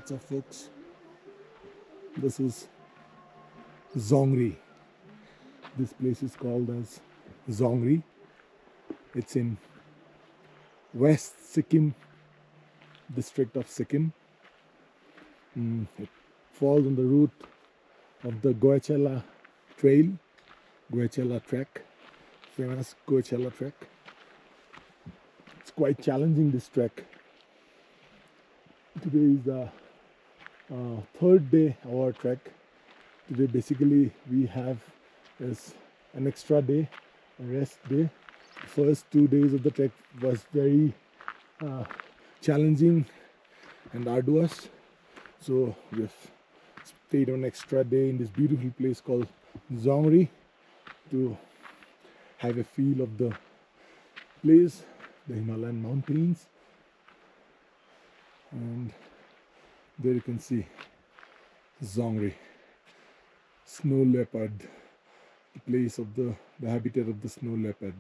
What's up, folks? This is Dzongri. This place is called as Dzongri. It's in West Sikkim district of Sikkim. It falls on the route of the Goechala trail, Goechala trek, famous Goechala trek. It's quite challenging, this trek. Today is the third day of our trek. Today basically we have is an extra day, a rest day. The first 2 days of the trek was very challenging and arduous, so we've stayed an extra day in this beautiful place called Dzongri to have a feel of the place, the Himalayan mountains. And there you can see Dzongri, snow leopard, the place of the habitat of the snow leopard.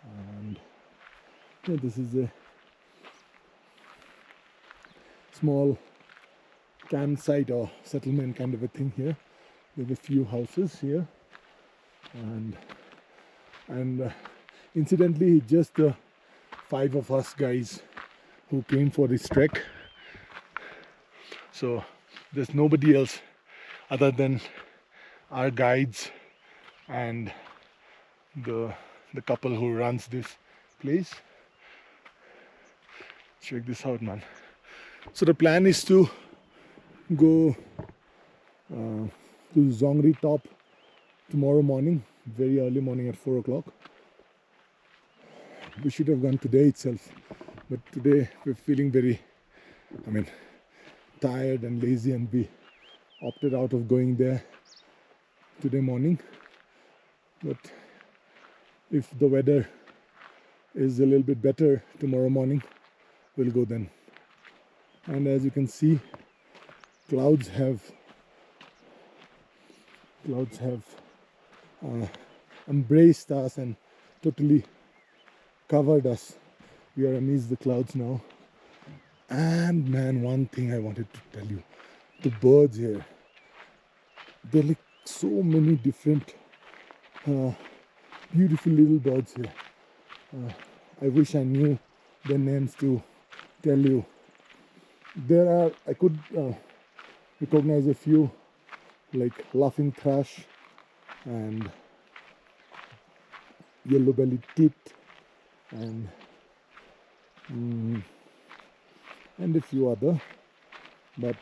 And yeah, this is a small campsite or settlement kind of a thing here. There are a few houses here, and incidentally, just the 5 of us guys who came for this trek. So there's nobody else other than our guides and the couple who runs this place. Check this out, man. So the plan is to go to Dzongri top tomorrow morning, very early morning at 4 o'clock. We should have gone today itself, but today we're feeling very, tired and lazy, and we opted out of going there today morning. But if the weather is a little bit better tomorrow morning, we'll go then. And as you can see, clouds have embraced us and totally covered us. We are amidst the clouds now. And man, one thing I wanted to tell you, the birds here, they're like so many different beautiful little birds here. I wish I knew their names to tell you. I could recognize a few, like laughing thrush and yellow-bellied tit and a few other, but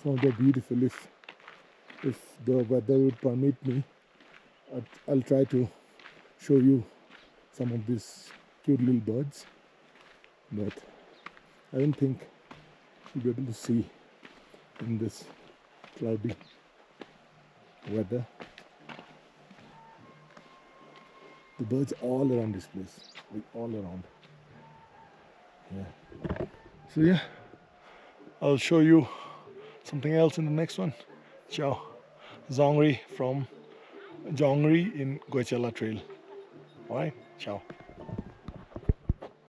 some of them beautiful. If the weather would permit me, I'll try to show you some of these cute little birds, but I don't think you'll be able to see in this cloudy weather. The birds all around this place, like all around. Yeah. So yeah, I'll show you something else in the next one. Ciao. Dzongri from Dzongri in Goechala Trail. Alright, ciao.